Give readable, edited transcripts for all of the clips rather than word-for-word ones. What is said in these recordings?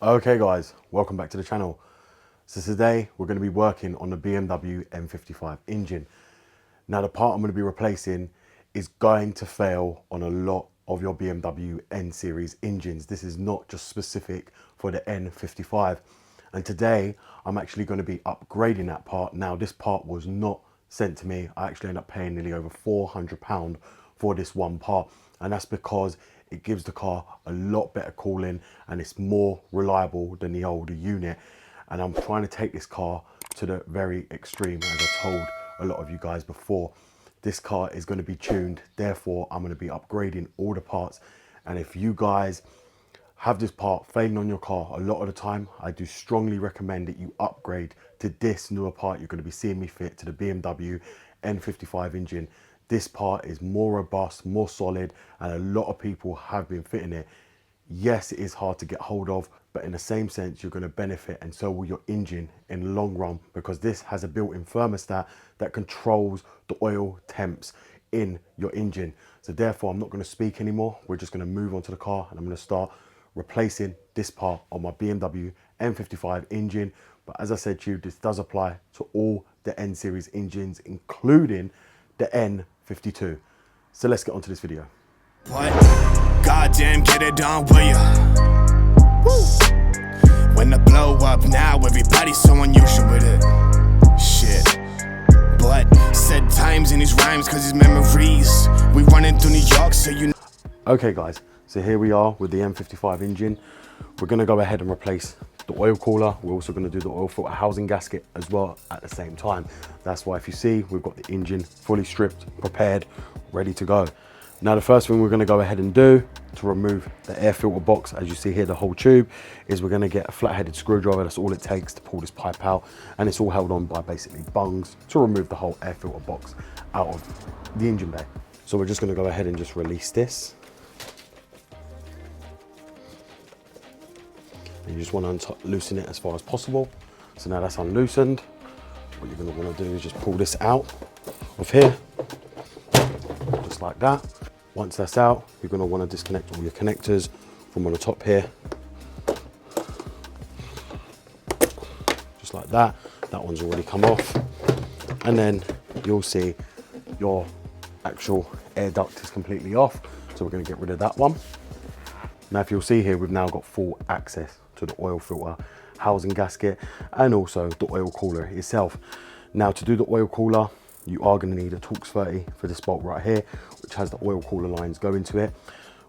Okay guys, welcome back to the channel. So today we're going to be working on the BMW N55 engine. Now the part I'm going to be replacing is going to fail on a lot of your BMW N series engines. This is not just specific for the N55. And today I'm actually going to be upgrading that part. Now this part was not sent to me. I actually ended up paying nearly over £400 for this one part. And that's because it gives the car a lot better cooling and it's more reliable than the older unit. And I'm trying to take this car to the very extreme, as I told a lot of you guys before. This car is going to be tuned, therefore I'm going to be upgrading all the parts. And if you guys have this part failing on your car, a lot of the time I do strongly recommend that you upgrade to this newer part. You're going to be seeing me fit to the BMW N55 engine. This part is more robust, more solid, and a lot of people have been fitting it. Yes, it is hard to get hold of, but in the same sense, you're going to benefit, and so will your engine in the long run, because this has a built-in thermostat that controls the oil temps in your engine. So therefore, I'm not going to speak anymore. We're just going to move on to the car, and I'm going to start replacing this part on my BMW N55 engine. But as I said to you, this does apply to all the N series engines, including the N52. So let's get on to this video. What? Goddamn, get it done, will ya? Woo. When the blow up now, everybody's so unusual with it. Shit. But said times in his rhymes, cause his memories. We running through New York, so you know. Okay guys, so here we are with the N55 engine. We're gonna go ahead and replace the oil cooler. We're also going to do the oil filter housing gasket as well at the same time. That's why if you see, we've got the engine fully stripped, prepared, ready to go. Now the first thing we're going to go ahead and do to remove the air filter box, as you see here, the whole tube, is we're going to get a flat-headed screwdriver. That's all it takes to pull this pipe out, and it's all held on by basically bungs to remove the whole air filter box out of the engine bay. So we're just going to go ahead and just release this. And you just want to loosen it as far as possible. So now that's unloosened, what you're going to want to do is just pull this out of here, just like that. Once that's out, you're going to want to disconnect all your connectors from on the top here, just like that. That one's already come off, and then you'll see your actual air duct is completely off, so we're going to get rid of that one. Now if you'll see here, we've now got full access to the oil filter housing gasket and also the oil cooler itself. Now to do the oil cooler, you are going to need a Torx 30 for this bolt right here, which has the oil cooler lines going to it.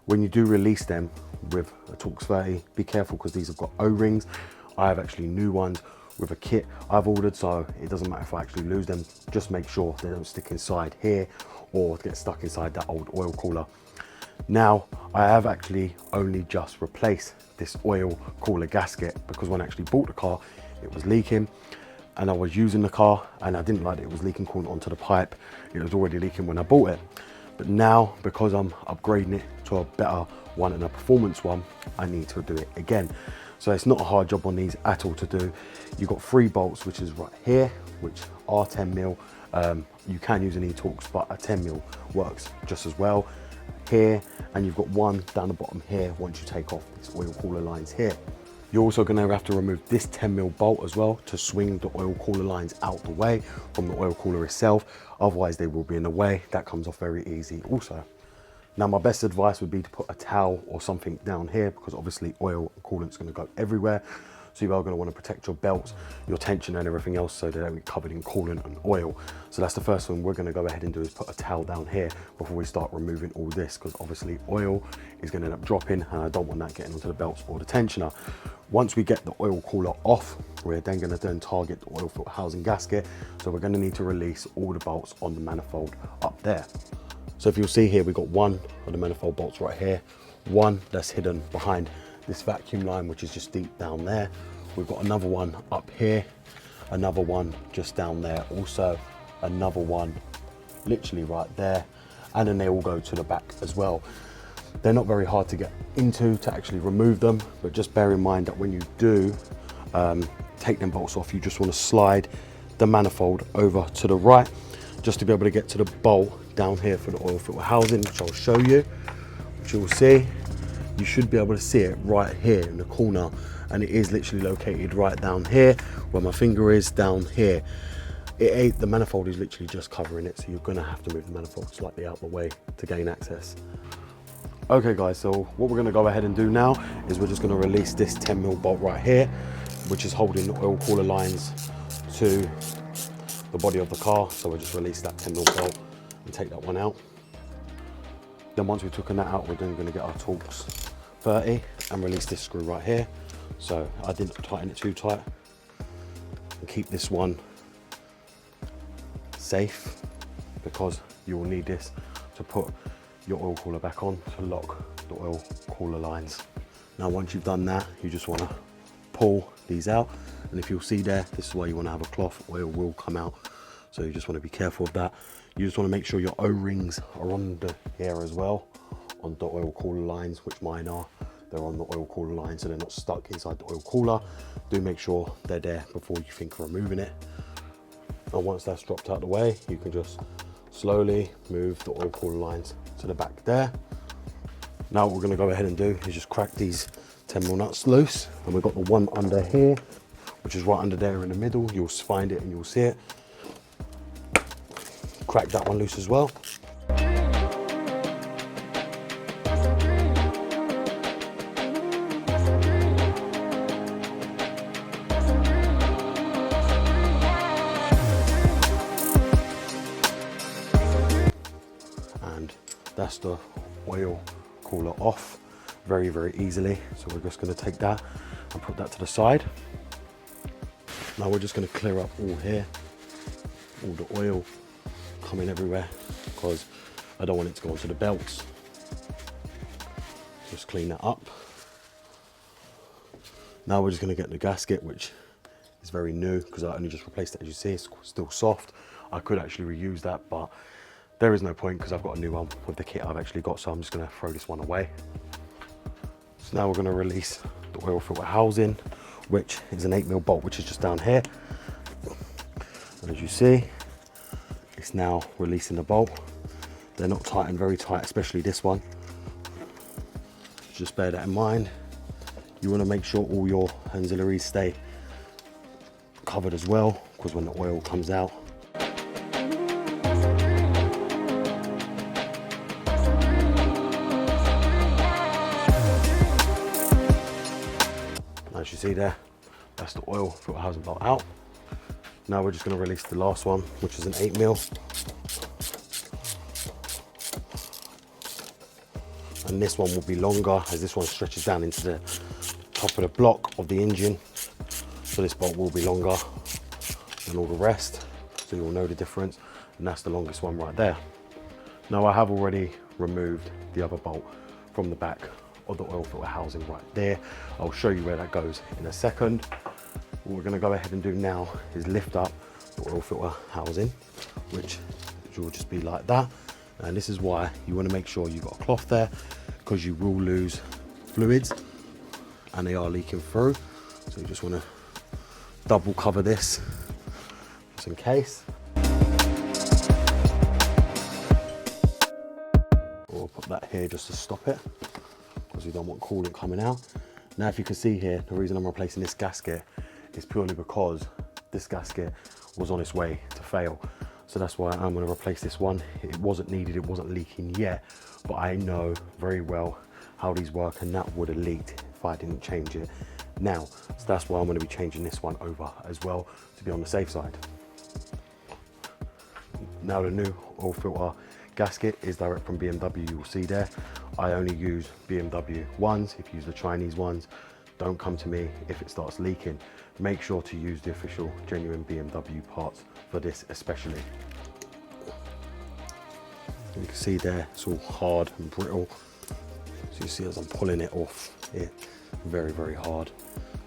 When you do release them with a Torx 30, be careful because these have got O-rings. I have actually new ones with a kit I've ordered, so it doesn't matter if I actually lose them. Just make sure they don't stick inside here or get stuck inside that old oil cooler. Now, I have actually only just replaced this oil cooler gasket because when I actually bought the car, it was leaking, and I was using the car and I didn't like that it was leaking coolant onto the pipe. It was already leaking when I bought it. But now, because I'm upgrading it to a better one and a performance one, I need to do it again. So it's not a hard job on these at all to do. You've got 3 bolts, which is right here, which are 10mm. You can use an E-Torx, but a 10mm works just as well. Here, and you've got one down the bottom here once you take off these oil cooler lines here. You're also going to have to remove this 10mm bolt as well to swing the oil cooler lines out the way from the oil cooler itself, otherwise they will be in the way. That comes off very easy also. Now my best advice would be to put a towel or something down here, because obviously oil and coolant's going to go everywhere. So you are going to want to protect your belts, your tension and everything else so they don't get covered in coolant and oil. So that's the first thing we're going to go ahead and do, is put a towel down here before we start removing all this, because obviously oil is going to end up dropping and I don't want that getting onto the belts or the tensioner. Once we get the oil cooler off, we're then going to target the oil filter housing gasket. So we're going to need to release all the bolts on the manifold up there. So if you'll see here, we've got one of the manifold bolts right here, one that's hidden behind this vacuum line, which is just deep down there. We've got another one up here, another one just down there, also another one literally right there, and then they all go to the back as well. They're not very hard to get into to actually remove them, but just bear in mind that when you do take them bolts off, you just want to slide the manifold over to the right just to be able to get to the bolt down here for the oil filter housing, which I'll show you, which you will see. you should be able to see it right here in the corner, and it is literally located right down here where my finger is, down here. The manifold is literally just covering it, so you're going to have to move the manifold slightly out the way to gain access. Okay guys, so what we're going to go ahead and do now is we're just going to release this 10mm bolt right here, which is holding the oil cooler lines to the body of the car. So we'll just release that 10mm bolt and take that one out. Then once we've taken that out, we're then going to get our Torx 30 and release this screw right here. So I didn't tighten it too tight, and keep this one safe because you will need this to put your oil cooler back on to lock the oil cooler lines. Now once you've done that, you just want to pull these out, and if you'll see there, this is why you want to have a cloth. Oil will come out, so you just want to be careful of that. You just want to make sure your O-rings are on the here as well, on the oil cooler lines, which mine are. They're on the oil cooler line, so they're not stuck inside the oil cooler. Do make sure they're there before you think of removing it. And once that's dropped out the way, you can just slowly move the oil cooler lines to the back there. Now what we're going to go ahead and do is just crack these 10mm nuts loose, and we've got the one under here, which is right under there in the middle. You'll find it and you'll see it. Crack that one loose as well. And that's the oil cooler off very, very easily. So we're just going to take that and put that to the side. Now we're just going to clear up all here, all the oil coming everywhere, because I don't want it to go onto the belts. Just clean that up. Now we're just going to get the gasket, which is very new because I only just replaced it. As you see, it's still soft. I could actually reuse that, but there is no point because I've got a new one with the kit I've actually got, so I'm just going to throw this one away. So now we're going to release the oil filter housing, which is an 8mm bolt, which is just down here. And as you see, it's now releasing the bolt. They're not tightened very tight, especially this one. Just bear that in mind. You want to make sure all your auxiliaries stay covered as well, because when the oil comes out, as you see there, that's the oil filter housing bolt out. Now we're just going to release the last one, which is an 8mm. And this one will be longer, as this one stretches down into the top of the block of the engine. So this bolt will be longer than all the rest, so you'll know the difference. And that's the longest one right there. Now I have already removed the other bolt from the back of the oil filter housing right there. I'll show you where that goes in a second. What we're going to go ahead and do now is lift up the oil filter housing, which will just be like that. And this is why you want to make sure you've got a cloth there, because you will lose fluids and they are leaking through. So you just want to double cover this just in case. Or put that here just to stop it, because you don't want coolant coming out. Now if you can see here, the reason I'm replacing this gasket is purely because this gasket was on its way to fail. So that's why I'm going to replace this one. It wasn't needed, it wasn't leaking yet, but I know very well how these work, and that would have leaked if I didn't change it now. So that's why I'm going to be changing this one over as well, to be on the safe side. Now the new oil filter gasket is direct from BMW, you will see there. I only use BMW ones. If you use the Chinese ones, don't come to me if it starts leaking. Make sure to use the official genuine BMW parts for this especially. You can see there, it's all hard and brittle. So you see as I'm pulling it off, it's very, very hard.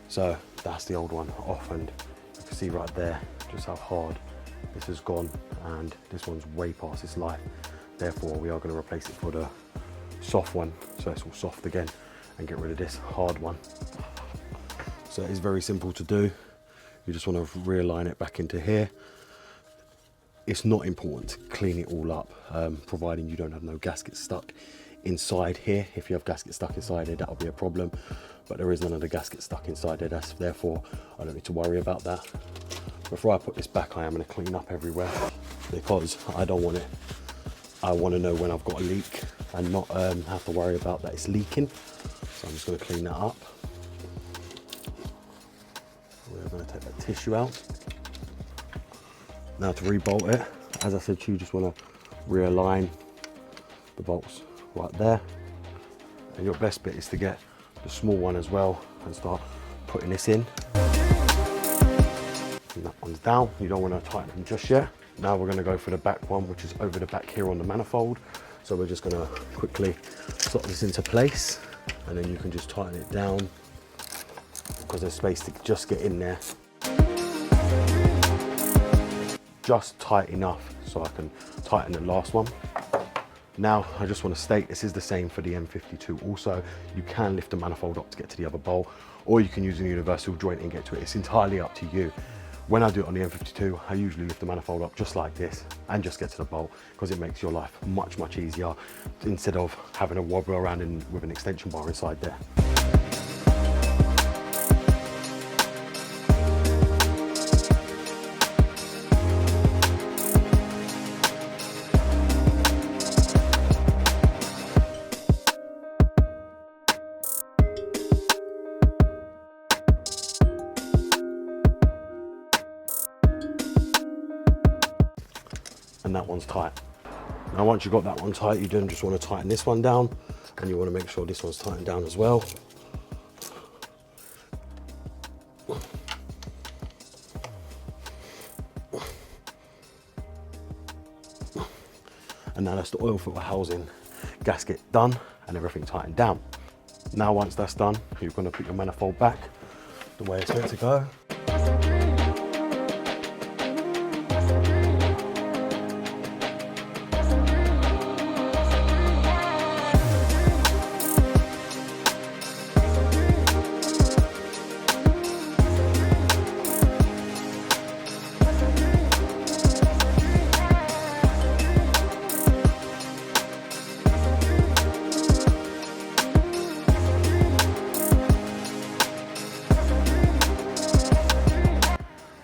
So that's the old one off, and you can see right there just how hard this has gone, and this one's way past its life. Therefore, we are going to replace it for the soft one, so it's all soft again, and get rid of this hard one. So it's very simple to do. You just want to realign it back into here. It's not important to clean it all up, providing you don't have no gasket stuck inside here. If you have gasket stuck inside here, that'll be a problem, but there is none of the gasket stuck inside there. Therefore I don't need to worry about that. Before I put this back, I am going to clean up everywhere because I don't want it. I want to know when I've got a leak and not have to worry about that it's leaking. So I'm just going to clean that up. We're going to take that tissue out. Now to re-bolt it, as I said to you, just want to realign the bolts right there. And your best bit is to get the small one as well and start putting this in. And that one's down. You don't want to tighten them just yet. Now we're going to go for the back one, which is over the back here on the manifold. So we're just going to quickly slot this into place, and then you can just tighten it down because there's space to just get in there. Just tight enough so I can tighten the last one. Now I just want to state this is the same for the N52 also. You can lift the manifold up to get to the other bolt, or you can use a universal joint and get to it. It's entirely up to you. When I do it on the N52, I usually lift the manifold up just like this and just get to the bolt because it makes your life much, much easier instead of having to wobble around with an extension bar inside there. And that one's tight. Now once you've got that one tight, you then just want to tighten this one down, and you want to make sure this one's tightened down as well. And now that's the oil filter housing gasket done and everything tightened down. Now once that's done, you're going to put your manifold back the way it's meant to go.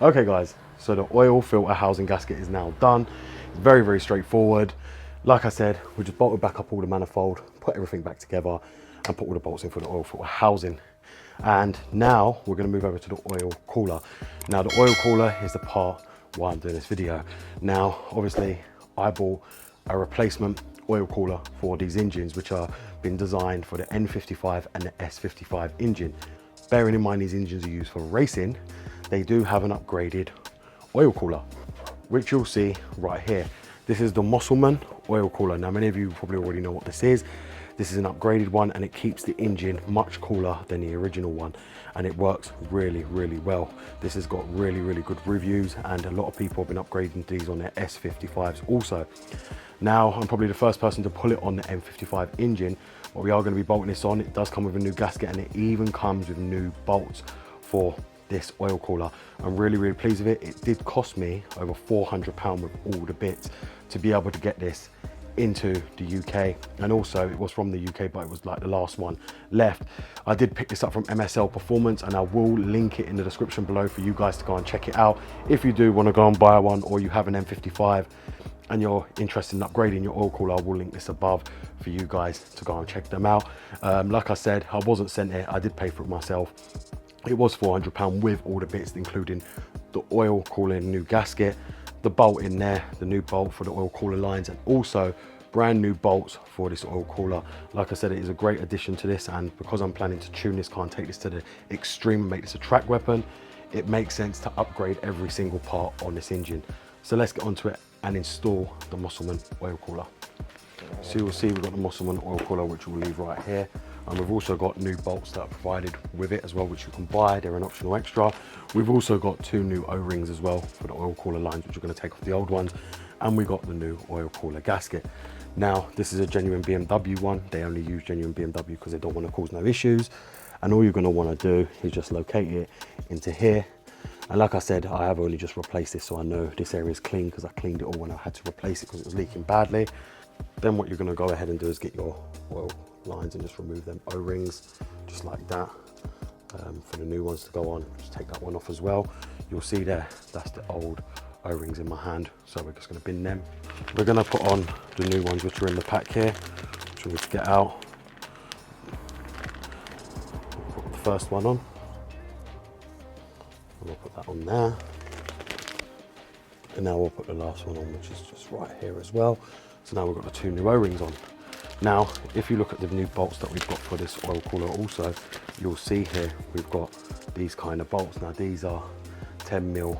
Okay guys, so the oil filter housing gasket is now done. It's very, very straightforward. Like I said, we just bolted back up all the manifold, put everything back together and put all the bolts in for the oil filter housing. And now we're going to move over to the oil cooler. Now the oil cooler is the part why I'm doing this video. Now obviously I bought a replacement oil cooler for these engines, which are been designed for the N55 and the S55 engine. Bearing in mind these engines are used for racing, they do have an upgraded oil cooler, which you'll see right here. This is the Mosselman oil cooler. Now many of you probably already know what this is. This is an upgraded one and it keeps the engine much cooler than the original one, and it works really, really well. This has got really, really good reviews, and a lot of people have been upgrading these on their S55s also. Now I'm probably the first person to pull it on the N55 engine, but we are going to be bolting this on. It does come with a new gasket and it even comes with new bolts for this oil cooler. I'm really, really pleased with it. It did cost me over £400 with all the bits to be able to get this into the UK, and also it was from the UK, but it was like the last one left. I did pick this up from MSL Performance, and I will link it in the description below for you guys to go and check it out if you do want to go and buy one, or you have an N55 and you're interested in upgrading your oil cooler. I will link this above for you guys to go and check them out. Like I said, I wasn't sent it, I did pay for it myself. It was £400 with all the bits, including the oil cooler new gasket, the bolt in there, the new bolt for the oil cooler lines, and also brand new bolts for this oil cooler. Like I said, it is a great addition to this, and because I'm planning to tune this car and take this to the extreme and make this a track weapon, it makes sense to upgrade every single part on this engine. So let's get onto it and install the Mosselman oil cooler. So you'll see we've got the Mosselman oil cooler, which we'll leave right here. And we've also got new bolts that are provided with it as well, which you can buy. They're an optional extra. We've also got 2 new O-rings as well for the oil cooler lines, which are going to take off the old ones. And we got the new oil cooler gasket. Now, this is a genuine BMW one. They only use genuine BMW because they don't want to cause no issues. And all you're going to want to do is just locate it into here. And like I said, I have only just replaced this, so I know this area is clean because I cleaned it all when I had to replace it because it was leaking badly. Then what you're going to go ahead and do is get your oil lines and just remove them O-rings, just like that. For the new ones to go on, just take that one off as well. You'll see there, that's the old O-rings in my hand, so we're just going to bin them. We're going to put on the new ones which are in the pack here, which we'll get out. Put the first one on, and we'll put that on there. And now we'll put the last one on, which is just right here as well. So now we've got the two new O-rings on. Now, if you look at the new bolts that we've got for this oil cooler also, you'll see here we've got these kind of bolts. Now these are 10mm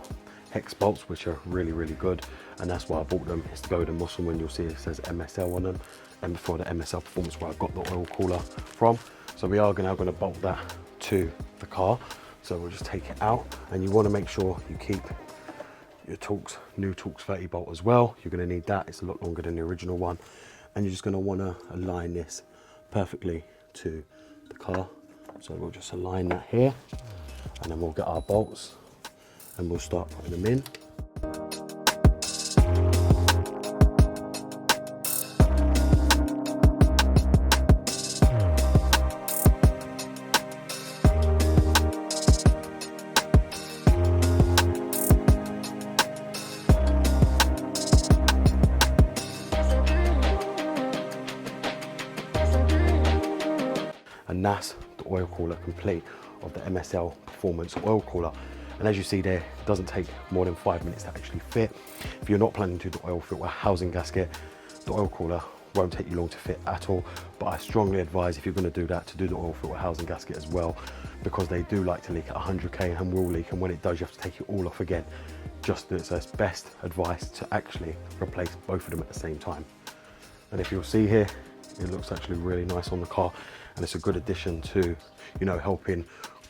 hex bolts, which are really, really good. And that's why I bought them. It's to go with the Mosselman. You'll see it says MSL on them. And before the MSL Performance, where I got the oil cooler from. So we are now going to bolt that to the car. So we'll just take it out. And you want to make sure you keep your Torx, new Torx 30 bolt as well. You're going to need that. It's a lot longer than the original one. And you're just going to want to align this perfectly to the car. So we'll just align that here, and then we'll get our bolts and we'll start putting them in. And that's the oil cooler complete of the MSL Performance oil cooler. And as you see there, it doesn't take more than 5 minutes to actually fit. If you're not planning to do the oil filter housing gasket, the oil cooler won't take you long to fit at all. But I strongly advise, if you're going to do that, to do the oil filter housing gasket as well, because they do like to leak at 100k and will leak, and when it does you have to take it all off again. Just do it. So it's best advice to actually replace both of them at the same time. And if you'll see here, it looks actually really nice on the car, and it's a good addition to, you know, helping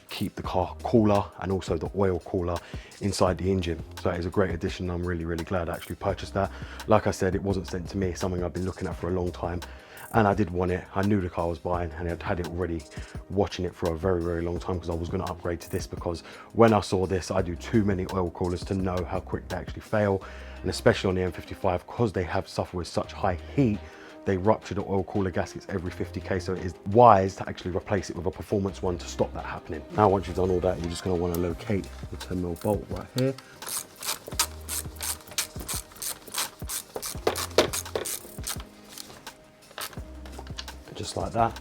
keep the car cooler, and also the oil cooler inside the engine. So it is a great addition. I'm really, really glad I actually purchased that. Like I said, it wasn't sent to me, it's something I've been looking at for a long time, and I did want it. I knew the car I was buying, and I'd had it already, watching it for a very, very long time, because I was going to upgrade to this, because when I saw this, I do too many oil coolers to know how quick they actually fail. And especially on the N55, because they have suffered with such high heat, they rupture the oil cooler gaskets every 50k, so it is wise to actually replace it with a performance one to stop that happening. Now once you've done all that, you're just going to want to locate the 10mm bolt right here. Just like that.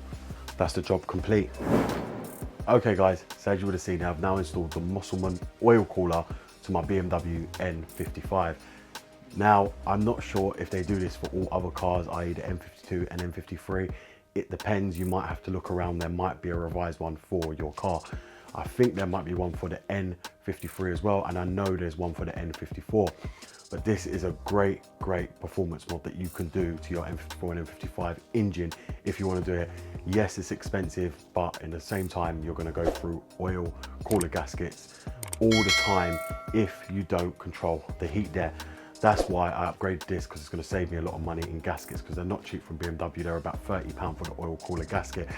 That's the job complete. Okay guys, so as you would have seen, I've now installed the Mosselman oil cooler to my BMW N55. Now, I'm not sure if they do this for all other cars, i.e. the N52 and N53. It depends. You might have to look around. There might be a revised one for your car. I think there might be one for the N53 as well, and I know there's one for the N54. But this is a great, great performance mod that you can do to your N54 and N55 engine if you want to do it. Yes, it's expensive, but in the same time, you're going to go through oil cooler gaskets all the time if you don't control the heat there. That's why I upgraded this, because it's going to save me a lot of money in gaskets, because they're not cheap from BMW. They're about £30 for the oil cooler gasket.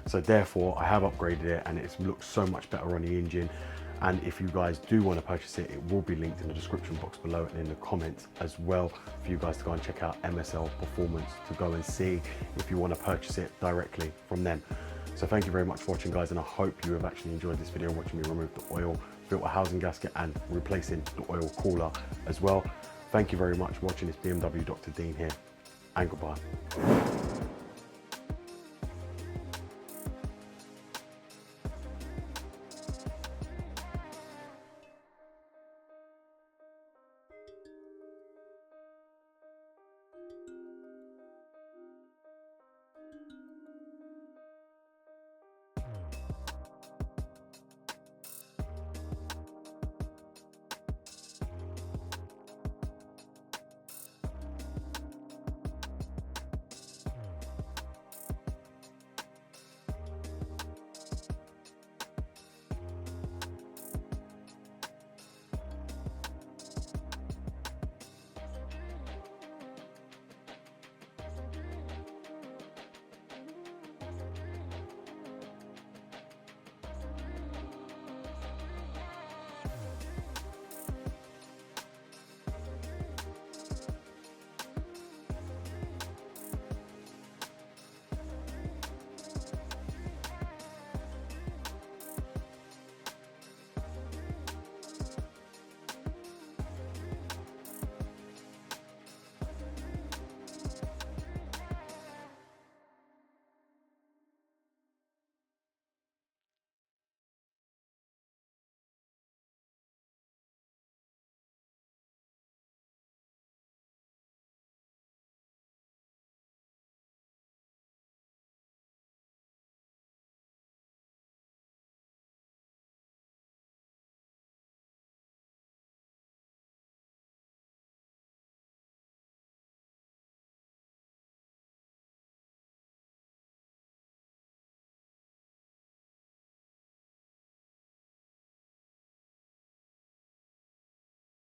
So therefore I have upgraded it, and it looks so much better on the engine. And if you guys do want to purchase it, it will be linked in the description box below and in the comments as well, for you guys to go and check out MSL Performance, to go and see if you want to purchase it directly from them. So thank you very much for watching, guys, and I hope you have actually enjoyed this video, watching me remove the oil filter housing gasket and replacing the oil cooler as well. Thank you very much for watching. This BMW Dr. Dean here, and goodbye.